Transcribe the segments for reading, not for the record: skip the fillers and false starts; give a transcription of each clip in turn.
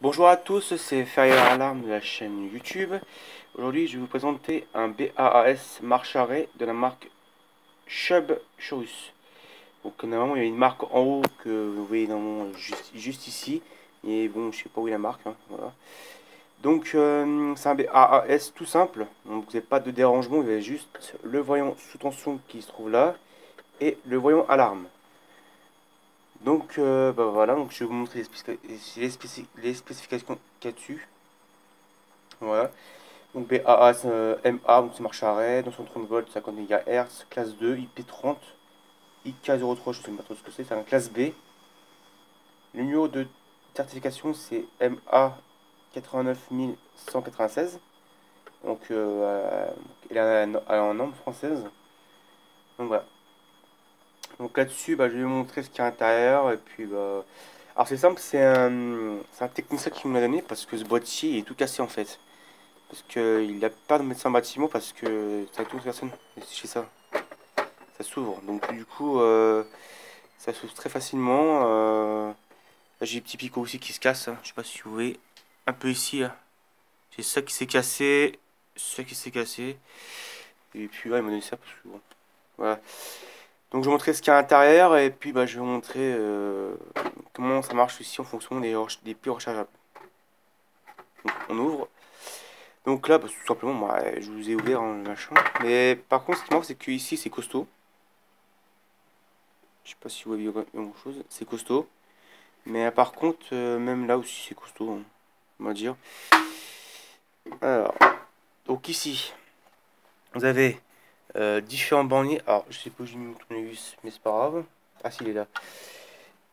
Bonjour à tous, c'est Ferrier Alarme de la chaîne YouTube. Aujourd'hui, je vais vous présenter un BAAS marche arrêt de la marque Chubb Chorus. Donc normalement, il y a une marque en haut que vous voyez normalement juste ici. Et bon, je sais pas où est la marque, hein, voilà. Donc c'est un BAAS tout simple. Donc vous n'avez pas de dérangement, vous avez juste le voyant sous tension qui se trouve là et le voyant alarme. Donc voilà, donc je vais vous montrer les spécifications qu'il y a dessus. Voilà. Donc BAA MA, donc c'est marche arrêt, 230 volts, 50 MHz, classe 2, IP30, IK03, je ne sais pas trop ce que c'est un classe B. Le numéro de certification c'est MA 89196. Donc elle est en norme française. Donc voilà. Donc là-dessus, je vais vous montrer ce qu'il y a à l'intérieur. Et puis alors c'est simple, c'est un technicien qui me l'a donné parce que ce boîtier est tout cassé en fait. Parce qu'il a peur de mettre ça en bâtiment parce que ça touche personne chez ça. Ça s'ouvre. Donc du coup, ça s'ouvre très facilement. Là, j'ai des petits picots aussi qui se cassent, hein. Je sais pas si vous voyez. Un peu ici, là. J'ai ça qui s'est cassé. Ça qui s'est cassé. Et puis là, il m'a donné ça parce que bon. Voilà. Donc je vais montrer ce qu'il y a à l'intérieur et puis je vais vous montrer comment ça marche ici en fonction des piles rechargeables. Donc on ouvre. Donc là, tout simplement, je vous ai ouvert le machin. Mais par contre, ce qui manque, c'est que ici, c'est costaud. Je sais pas si vous voyez grand chose. C'est costaud. Mais par contre, même là aussi, c'est costaud, hein, on va dire. Alors, donc ici, vous avez différents borniers. Alors, je sais pas où j'ai mis mon tournevis, mais c'est pas grave. Ah, si, il est là.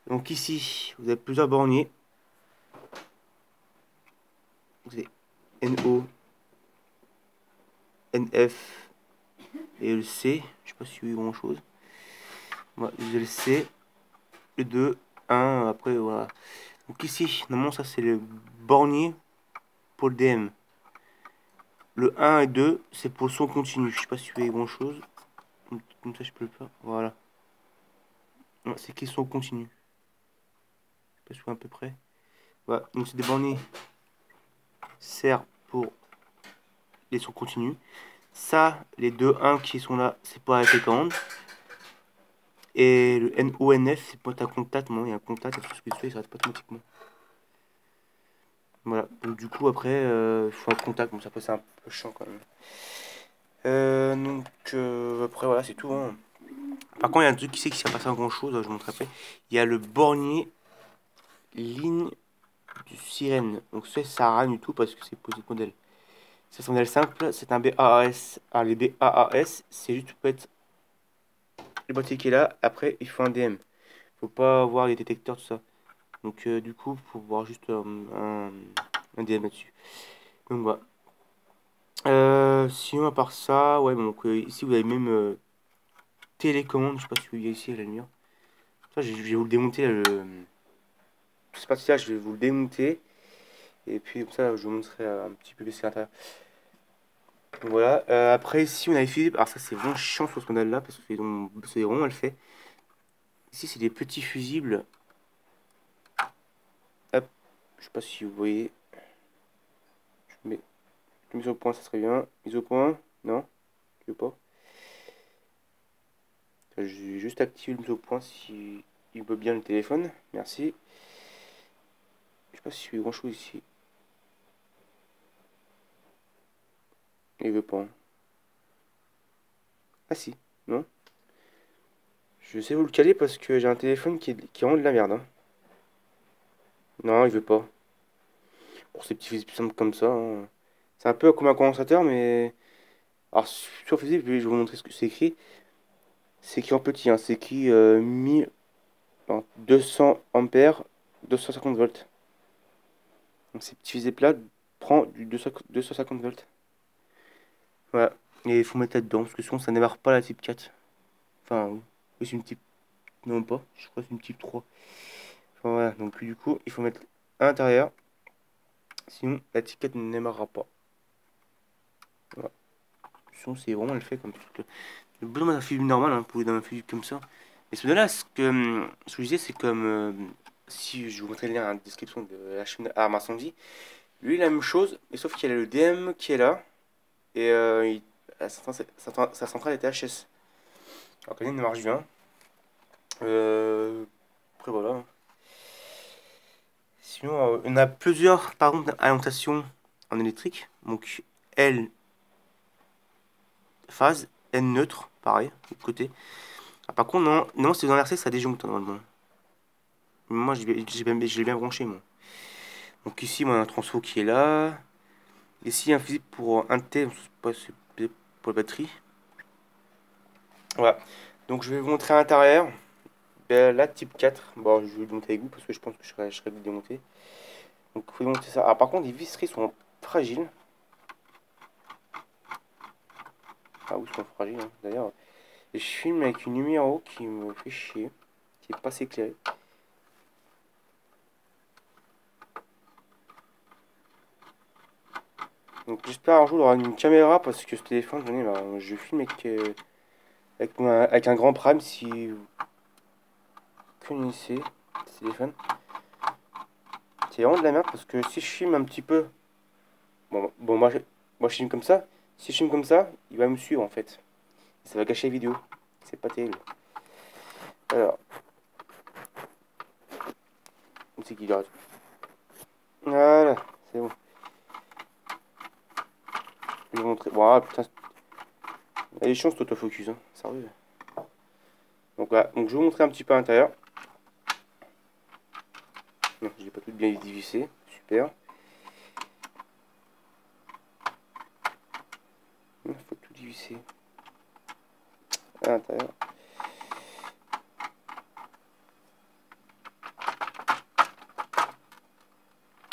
Donc ici, vous avez plusieurs borniers. Vous avez NO, NF et le C. Je sais pas si vous voyez grand chose. Voilà, vous avez le C, le 2, 1, après voilà. Donc ici, normalement, ça c'est le bornier pour le DM. Le 1 et 2, c'est pour le son continu. Je sais pas si vous voyez grand chose. Comme ça, je peux le faire. Voilà. C'est qui son continu. Je sais pas si vous voyez à peu près. Voilà. Donc c'est des borniers servent pour les sons continus. Ça, les deux 1 qui sont là, c'est pour la télécommande. Et le NONF, c'est pour ta contact. Bon, il y a un contact, tout ce que tu fais, il s'arrête pas automatiquement. Voilà. Donc du coup, après, il faut un contact. Bon, ça peut c'est un peu chiant quand même. Après, voilà, c'est tout, hein. Par contre, il y a un truc qui sert pas à grand chose, je vous montrerai après. Il y a le bornier ligne du sirène. Donc ça sert à rien du tout parce que c'est posé de modèle. C'est un modèle simple, c'est un BAAS. Alors les BAAS, c'est juste pour être le boîtier qui est là. Après, il faut un DM. Faut pas avoir les détecteurs, tout ça. Donc du coup, faut voir juste un DM là-dessus. Donc voilà. Sinon, à part ça, ouais, donc ici vous avez même télécommande. Je sais pas si vous voyez ici à la lumière. Ça, je vais vous le démonter. Là, c'est parti là, je vais vous le démonter. Et puis comme ça, je vous montrerai un petit peu ce qu'il y a à l'intérieur. Voilà. Après, ici, on a les fusibles. Alors ça, c'est vraiment chiant sur ce modèle-là parce que c'est vraiment mal fait. Ici, c'est des petits fusibles. Hop. Je sais pas si vous voyez. Je mets sur le point, ça serait bien. Mise au point. Non, je veux pas. Je vais juste activer le mise au point si il veut bien le téléphone. Merci. Je sais pas si je fais grand chose ici. Il veut pas, hein. Ah si, non. Je sais vous le caler parce que j'ai un téléphone qui rend de la merde, hein. Non, il veut pas. Pour ces petits fusibles simples comme ça, hein. C'est un peu comme un condensateur, mais. Alors, sur le fusible, je vais vous montrer ce que c'est écrit. C'est écrit en petit, hein. C'est écrit 200 ampères, 250 volts. Donc, ces petits fusibles-là prend du 250 volts. Voilà. Et il faut mettre là-dedans, parce que sinon, ça ne démarre pas la type 4. Enfin, oui, c'est une type. Non, pas. Je crois que c'est une type 3. Enfin, voilà. Donc, du coup, il faut mettre à l'intérieur. Sinon, la type 4 ne démarrera pas. Voilà. Sinon, c'est vraiment le fait comme truc. Le besoin d'un fusible normal, hein, pour dans un fusible comme ça. Et ce là ce que je disais, c'est comme si je vous mettrai le lien dans la description de la chaîne Arme Incendie. Lui, la même chose, mais sauf qu'il y a le DM qui est là, et sa centrale était HS. Alors que la mienne marche bien. Après voilà. Sinon, on a plusieurs par contre alimentations en électrique. Donc L phase, N neutre, pareil, de l'autre côté. Ah, par contre, non, non c'est dans l'RC, ça déjoncte normalement. Moi, je l'ai bien branché, moi. Donc ici, on a un transfo qui est là. Ici, un fusible pour un T, c'est pour la batterie. Voilà. Donc je vais vous montrer à l'intérieur. Ben, là, type 4. Bon, je vais le démonter avec vous parce que je pense que je serais vite démonté. Donc il faut démonter ça. Ah, par contre, les visseries sont fragiles. Ah oui, ils sont fragiles, hein. D'ailleurs. Et je filme avec une lumière en haut qui me fait chier. Qui est pas assez éclairée. Donc j'espère un jour il aura une caméra parce que ce téléphone, je filme avec un grand prime si vous connaissez ce téléphone. C'est vraiment de la merde parce que si je filme un petit peu, moi je filme comme ça. Si je filme comme ça, il va me suivre en fait. Ça va gâcher la vidéo. C'est pas terrible. Alors, où c'est qu'il arrête? Voilà, c'est bon. Je vais vous montrer. Bon, ah, putain, elle est chiant cet autofocus, hein. Sérieux. Donc voilà, donc je vais vous montrer un petit peu à l'intérieur. Non, j'ai pas tout bien dévissé. Super. Il faut tout dévisser à l'intérieur.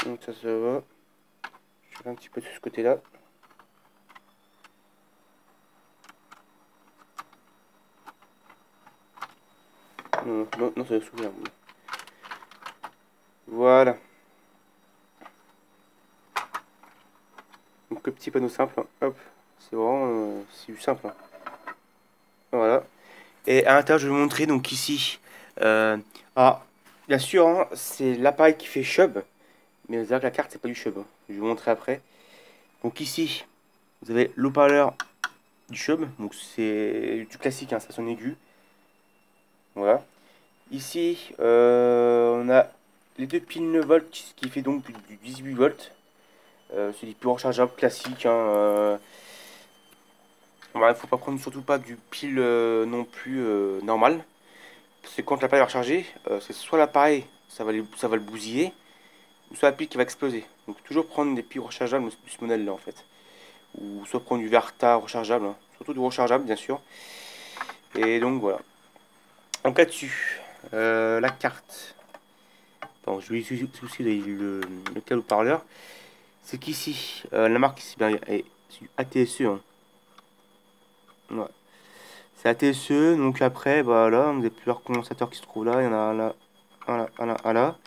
Donc ça va. Je fais un petit peu de ce côté-là. Non, non, non, ça va s'ouvrir. Voilà. Donc le petit panneau simple, hein. Hop, c'est vraiment c'est du simple, hein. Voilà. Et à l'intérieur, je vais vous montrer donc ici. Alors, bien sûr, hein, c'est l'appareil qui fait Shub, mais vous verrez que la carte c'est pas du Shub, hein. Je vais vous montrer après. Donc ici, vous avez l'haut-parleur du Shub, donc c'est du classique, hein, ça sonne aigu. Voilà. Ici, on a les deux piles 9 volts qui fait donc du 18 volts. C'est des plus rechargeables classiques, hein. Voilà, il faut pas prendre surtout pas du pile non plus normal. Parce que quand l'appareil va recharger, c'est soit l'appareil, ça va le bousiller, ou soit la pile qui va exploser. Donc toujours prendre des piles rechargeables de ce modèle-là en fait. Ou soit prendre du Verta rechargeable, hein. Surtout du rechargeable bien sûr. Et donc voilà. Donc là-dessus, la carte. Bon, je vais utiliser aussi le câble haut-parleur. C'est qu'ici, la marque ici, ben, c'est du ATSE, hein. Ouais. C'est ATSE, donc après, bah là, vous avez plusieurs condensateurs qui se trouvent là. Il y en a un là, un là, un là, un là.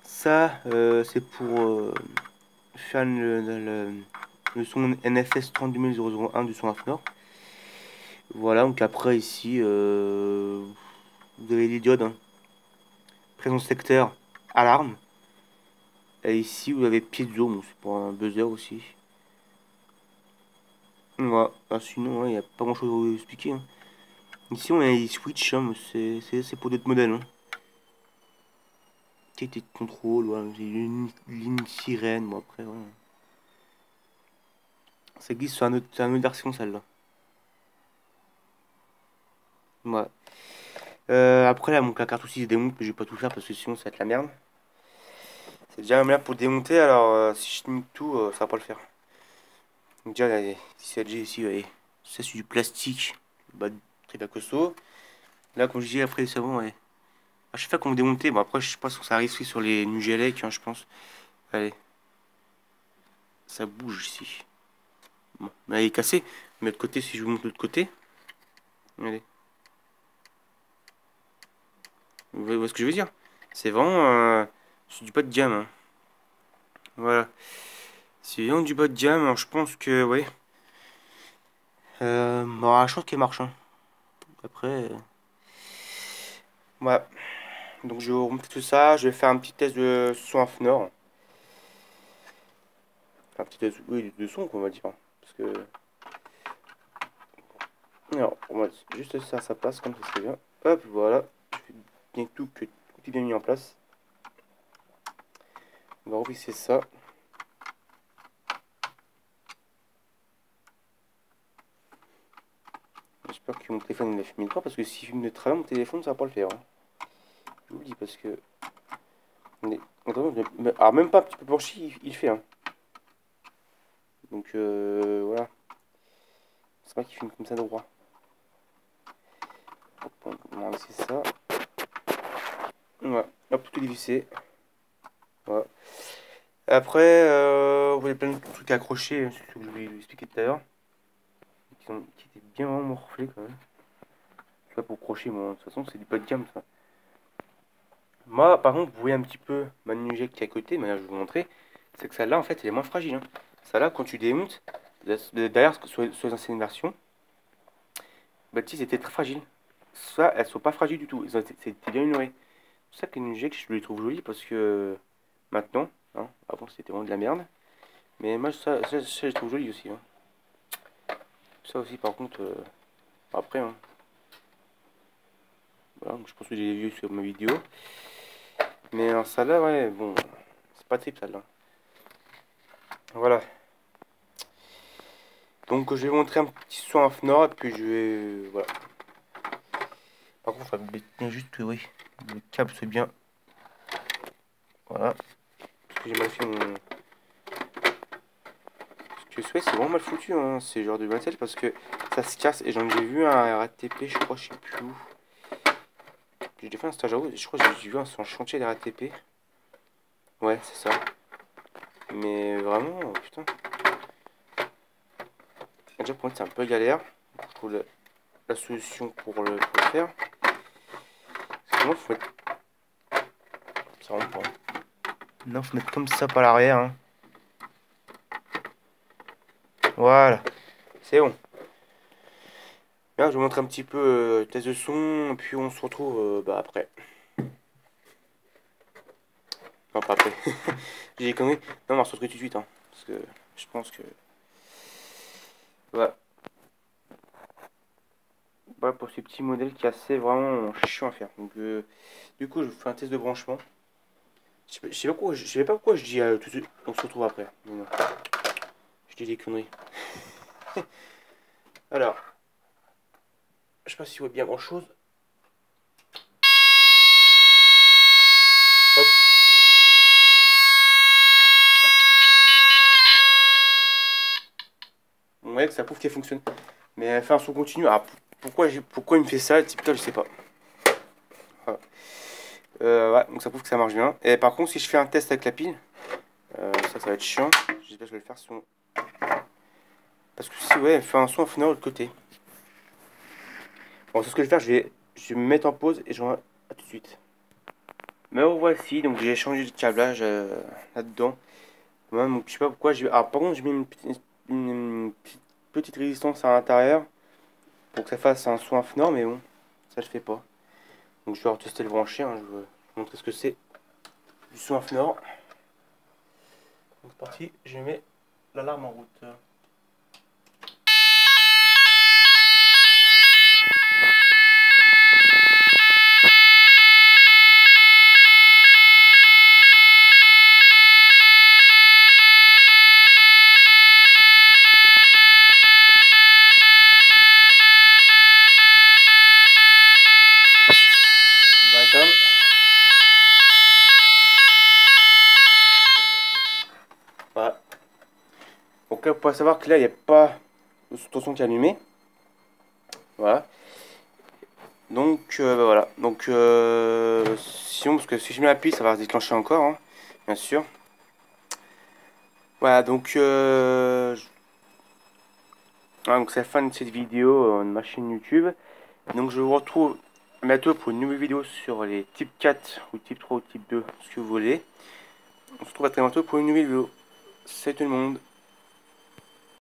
Ça, c'est pour faire le son NFS 32001 du son Afnor. Voilà, donc après ici, vous avez les diodes, hein. Présence secteur, alarme. Et ici, vous avez piezo, donc c'est pour un buzzer aussi. Voilà. Ah, sinon, il n'y a pas grand chose à vous expliquer, hein. Ici, on a les switch, hein, c'est pour d'autres modèles, hein. Qualité de contrôle, voilà. J'ai une ligne sirène, bon après, voilà. Ça glisse sur une autre version, celle-là. Ouais. Après, là, donc, la carte aussi se démonte, mais je vais pas tout faire parce que sinon, ça va être la merde. C'est déjà la merde pour démonter, alors si je démonte tout, ça va pas le faire. Donc, déjà, là, si ça ici, ouais. Ça, c'est du plastique, bah, très bien costaud. Là, comme je dis, après, c'est bon, ouais. À chaque fois qu'on me démonter, bon, après, je sais pas si ça arrive sur les Nugelec, hein, je pense. Allez, ça bouge ici. Bon, mais elle est cassée. Mais de l'autre côté, si je vous montre de l'autre côté, allez. Vous voyez ce que je veux dire? C'est vraiment c'est du bas de gamme, hein. Voilà. C'est vraiment du bas de gamme, alors je pense que, ouais. Bon, je pense qu'elle marche, hein. Après, voilà. Donc je vais remonter tout ça, je vais faire un petit test de son à FNOR. Un petit test oui, de son, quoi, on va dire. Parce que. Alors, on va juste laisser ça à sa place, comme ça serait bien. Hop, voilà. Je fais bien tout est bien mis en place. On va revisser ça. J'espère que mon téléphone ne filme pas, parce que s'il filme de travers mon téléphone, ça va pas le faire. Hein. Je vous le dis, parce que. Alors, même pas un petit peu penché, il fait. Hein. Donc, voilà. C'est pas qu'il filme comme ça droit. Hop, on va laisser ça. Voilà. Hop, tout est dévissé. Voilà. Après, vous avez plein de trucs accrochés, c'est ce que je voulais vous expliquer tout à l'heure. Qui étaient bien vraiment morflés quand même. C'est pas pour crocher, moi, de toute façon, c'est du pas de gamme ça. Moi, par contre, vous voyez un petit peu ma Nugget qui est à côté, mais là, je vais vous montrer. C'est que celle-là, en fait, elle est moins fragile. Hein. Celle-là, quand tu démontes, derrière, sur les anciennes versions, bah, ils étaient très fragiles. Ça, elles sont pas fragiles du tout. C'était bien ignoré. C'est pour ça que les Nugget, je les trouve jolies parce que maintenant, hein, avant, c'était vraiment de la merde. Mais moi, ça je les trouve jolies aussi. Hein. Ça aussi, par contre, après, hein, voilà, je pense que j'ai vu sur ma vidéo. Mais alors, celle-là, ouais, bon, c'est pas terrible celle-là. Voilà. Donc, je vais vous montrer un petit son à FNOR et puis je vais. Voilà. Par contre, il faut bien juste que, oui, le câble soit bien. Voilà. Parce que j'ai mal fait mon. Ce que c'est vraiment mal foutu, hein, ces genres de matériel parce que ça se casse. Et j'en ai vu un RATP, je crois, je sais plus où. J'ai fait un stage à haut, je crois que j'ai vu un chantier de RATP. Ouais, c'est ça. Mais vraiment, putain. Déjà pour moi c'est un peu galère. Je trouve la solution pour le faire. Parce que moi faut mettre. Ça rentre pas. Non, faut mettre comme ça par l'arrière. Hein. Voilà. C'est bon. Là, je vous montre un petit peu le test de son. Et puis on se retrouve bah, après. Non, pas après. J'ai des conneries. Non, on va se retrouver tout de suite. Hein, parce que je pense que. Voilà. Voilà pour ce petit modèle qui est assez vraiment chiant à faire. Donc, du coup, je fais un test de branchement. Je sais pas pourquoi, je sais pas pourquoi je dis tout de suite, on se retrouve après. Non, je dis des conneries. Alors, je sais pas si vous voyez bien grand chose. Hop. Bon, ouais, que ça prouve qu'elle fonctionne. Mais faire un son continu, ah, pourquoi il me fait ça, putain, je sais pas. Voilà. Ouais, donc ça prouve que ça marche bien. Et par contre, si je fais un test avec la pile, ça va être chiant. J'espère que je vais le faire son. Parce que si, ouais, elle fait un son au final de l'autre côté. Bon, c'est ce que je vais faire, je vais me mettre en pause et je reviens à tout de suite. Me revoici, donc j'ai changé de câblage là-dedans. Ouais, donc, je sais pas pourquoi. Ah, par contre, j'ai mis une petite résistance à l'intérieur pour que ça fasse un son FNOR, mais bon, ça je fais pas. Donc je vais retester le brancher, hein, je vais vous montrer ce que c'est du son FNOR. Donc c'est parti, je mets l'alarme en route. On va éteindre. Voilà. Donc là, vous pouvez savoir que là, il n'y a pas de son qui est allumé. Voilà. Donc bah, voilà. Donc sinon, parce que si je mets la pile, ça va se déclencher encore, hein, bien sûr. Voilà, donc voilà, donc c'est la fin de cette vidéo de ma chaîne YouTube. Donc je vous retrouve bientôt pour une nouvelle vidéo sur les type 4 ou type 3 ou type 2, ce que vous voulez. On se retrouve à très bientôt pour une nouvelle vidéo. Salut tout le monde.